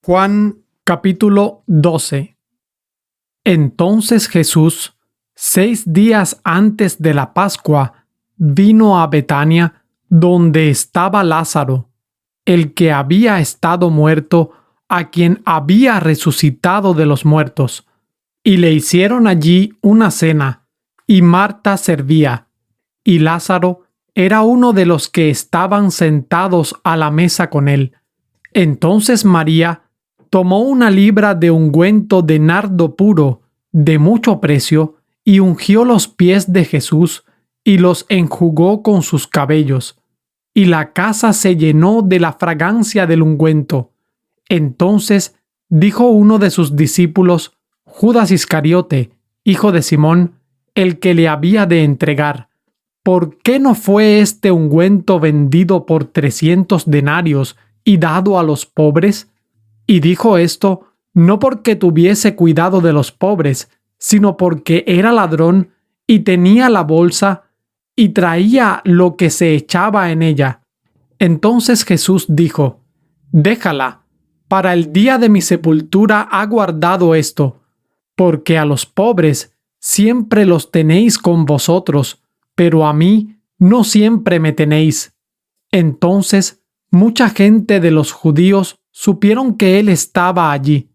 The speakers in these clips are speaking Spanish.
Juan capítulo 12. Entonces Jesús, 6 días antes de la Pascua, vino a Betania, donde estaba Lázaro, el que había estado muerto, a quien había resucitado de los muertos. Y le hicieron allí una cena, y Marta servía, y Lázaro era uno de los que estaban sentados a la mesa con él. Entonces María tomó una libra de ungüento de nardo puro, de mucho precio, y ungió los pies de Jesús, y los enjugó con sus cabellos. Y la casa se llenó de la fragancia del ungüento. Entonces dijo uno de sus discípulos, Judas Iscariote, hijo de Simón, el que le había de entregar: ¿por qué no fue este ungüento vendido por 300 denarios y dado a los pobres? Y dijo esto no porque tuviese cuidado de los pobres, sino porque era ladrón y tenía la bolsa y traía lo que se echaba en ella. Entonces Jesús dijo: déjala, para el día de mi sepultura ha guardado esto, porque a los pobres siempre los tenéis con vosotros, pero a mí no siempre me tenéis. Entonces mucha gente de los judíos supieron que él estaba allí,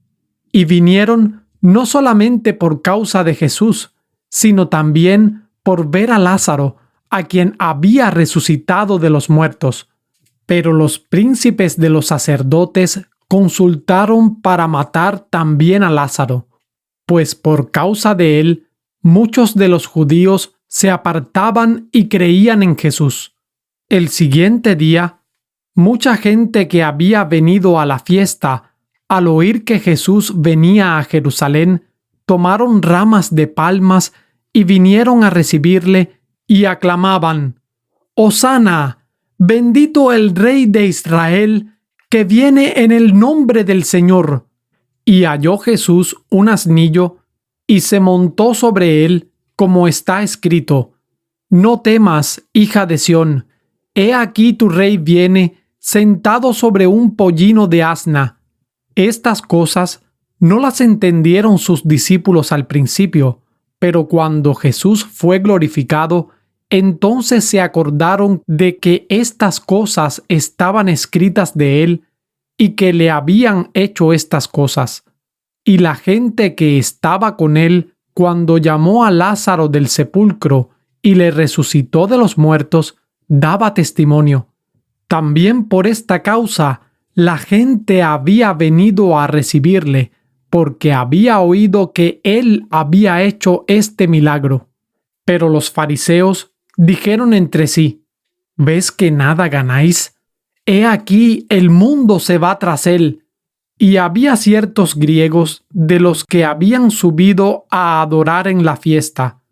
y vinieron no solamente por causa de Jesús, sino también por ver a Lázaro, a quien había resucitado de los muertos. Pero los príncipes de los sacerdotes consultaron para matar también a Lázaro, pues por causa de él muchos de los judíos se apartaban y creían en Jesús. El siguiente día, mucha gente que había venido a la fiesta, al oír que Jesús venía a Jerusalén, tomaron ramas de palmas y vinieron a recibirle y aclamaban: «Hosana, bendito el Rey de Israel, que viene en el nombre del Señor». Y halló Jesús un asnillo, y se montó sobre él, como está escrito: «No temas, hija de Sión, he aquí tu rey viene, sentado sobre un pollino de asna». Estas cosas no las entendieron sus discípulos al principio, pero cuando Jesús fue glorificado, entonces se acordaron de que estas cosas estaban escritas de él y que le habían hecho estas cosas. Y la gente que estaba con él cuando llamó a Lázaro del sepulcro y le resucitó de los muertos, daba testimonio. También por esta causa la gente había venido a recibirle, porque había oído que él había hecho este milagro. Pero los fariseos dijeron entre sí: ¿ves que nada ganáis? He aquí el mundo se va tras él. Y había ciertos griegos de los que habían subido a adorar en la fiesta.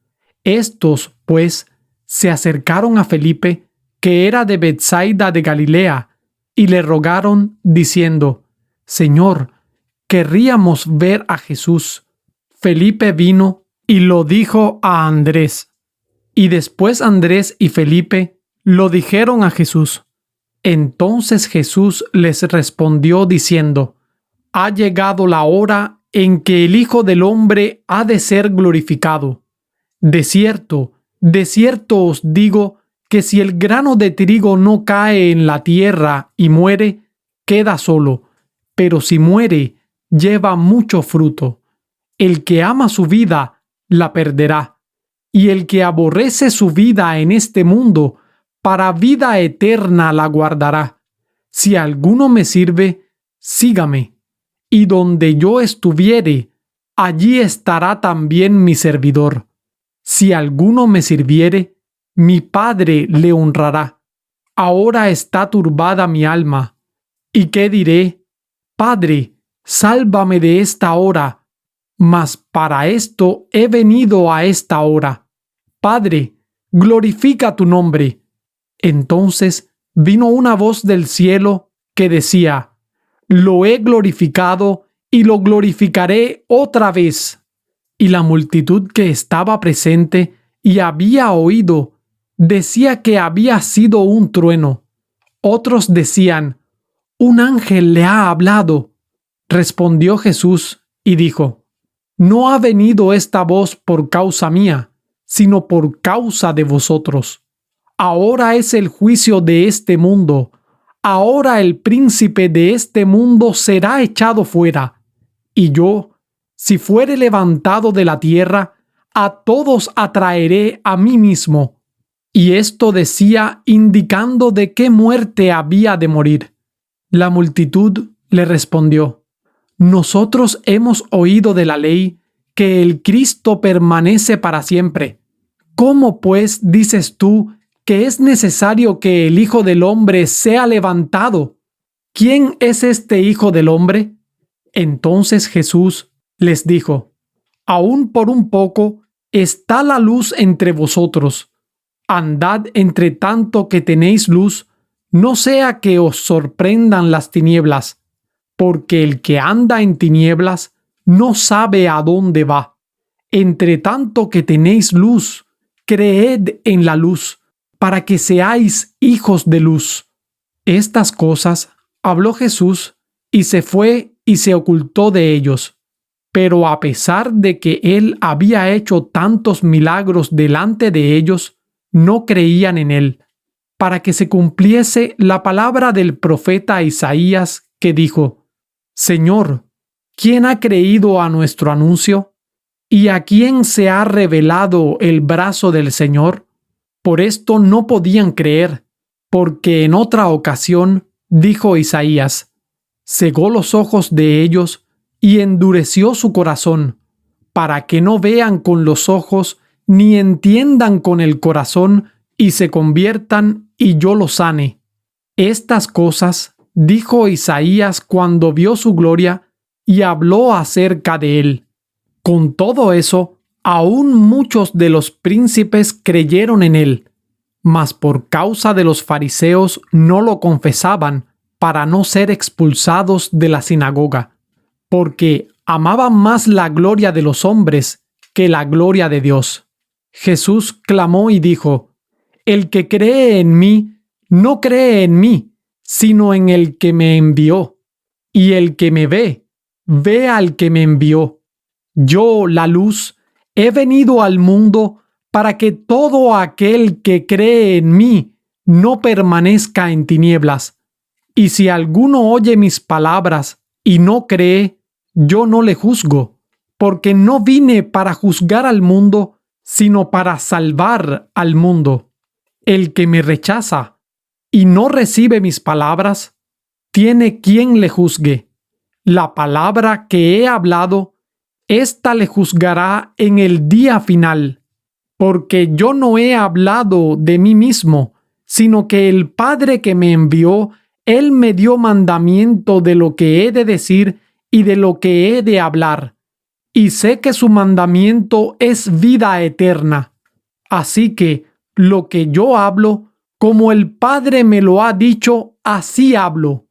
Estos, pues, se acercaron a Felipe, que era de Betsaida de Galilea, y le rogaron, diciendo: «Señor, querríamos ver a Jesús». Felipe vino y lo dijo a Andrés. Y después Andrés y Felipe lo dijeron a Jesús. Entonces Jesús les respondió diciendo: «Ha llegado la hora en que el Hijo del Hombre ha de ser glorificado. De cierto os digo que si el grano de trigo no cae en la tierra y muere, queda solo, pero si muere, lleva mucho fruto. El que ama su vida, la perderá, y el que aborrece su vida en este mundo, para vida eterna la guardará. Si alguno me sirve, sígame, y donde yo estuviere, allí estará también mi servidor. Si alguno me sirviere, mi Padre le honrará. Ahora está turbada mi alma. ¿Y qué diré? Padre, sálvame de esta hora. Mas para esto he venido a esta hora. Padre, glorifica tu nombre». Entonces vino una voz del cielo que decía: «Lo he glorificado y lo glorificaré otra vez». Y la multitud que estaba presente y había oído decía que había sido un trueno. Otros decían: «Un ángel le ha hablado». Respondió Jesús y dijo: No ha venido esta voz por causa mía, sino por causa de vosotros. Ahora es el juicio de este mundo. Ahora el príncipe de este mundo será echado fuera. Y yo, si fuere levantado de la tierra, a todos atraeré a mí mismo. Y esto decía indicando de qué muerte había de morir. La multitud le respondió: Nosotros hemos oído de la ley que el Cristo permanece para siempre. ¿Cómo pues dices tú que es necesario que el Hijo del Hombre sea levantado? ¿Quién es este Hijo del Hombre? Entonces Jesús les dijo: Aún por un poco está la luz entre vosotros. Andad entre tanto que tenéis luz, no sea que os sorprendan las tinieblas, porque el que anda en tinieblas no sabe a dónde va. Entre tanto que tenéis luz, creed en la luz, para que seáis hijos de luz. Estas cosas habló Jesús y se fue y se ocultó de ellos. Pero a pesar de que él había hecho tantos milagros delante de ellos, no creían en él, para que se cumpliese la palabra del profeta Isaías, que dijo: Señor, ¿quién ha creído a nuestro anuncio? ¿Y a quién se ha revelado el brazo del Señor? Por esto no podían creer, porque en otra ocasión dijo Isaías: Cegó los ojos de ellos y endureció su corazón, para que no vean con los ojos ni entiendan con el corazón y se conviertan y yo los sane. Estas cosas dijo Isaías cuando vio su gloria y habló acerca de él. Con todo eso, aún muchos de los príncipes creyeron en él, mas por causa de los fariseos no lo confesaban para no ser expulsados de la sinagoga, porque amaban más la gloria de los hombres que la gloria de Dios. Jesús clamó y dijo: El que cree en mí, no cree en mí, sino en el que me envió. Y el que me ve, ve al que me envió. Yo, la luz, he venido al mundo para que todo aquel que cree en mí no permanezca en tinieblas. Y si alguno oye mis palabras y no cree, yo no le juzgo, porque no vine para juzgar al mundo, sino para salvar al mundo. El que me rechaza y no recibe mis palabras, tiene quien le juzgue. La palabra que he hablado, ésta le juzgará en el día final, porque yo no he hablado de mí mismo, sino que el Padre que me envió, Él me dio mandamiento de lo que he de decir y de lo que he de hablar. Y sé que su mandamiento es vida eterna. Así que lo que yo hablo, como el Padre me lo ha dicho, así hablo.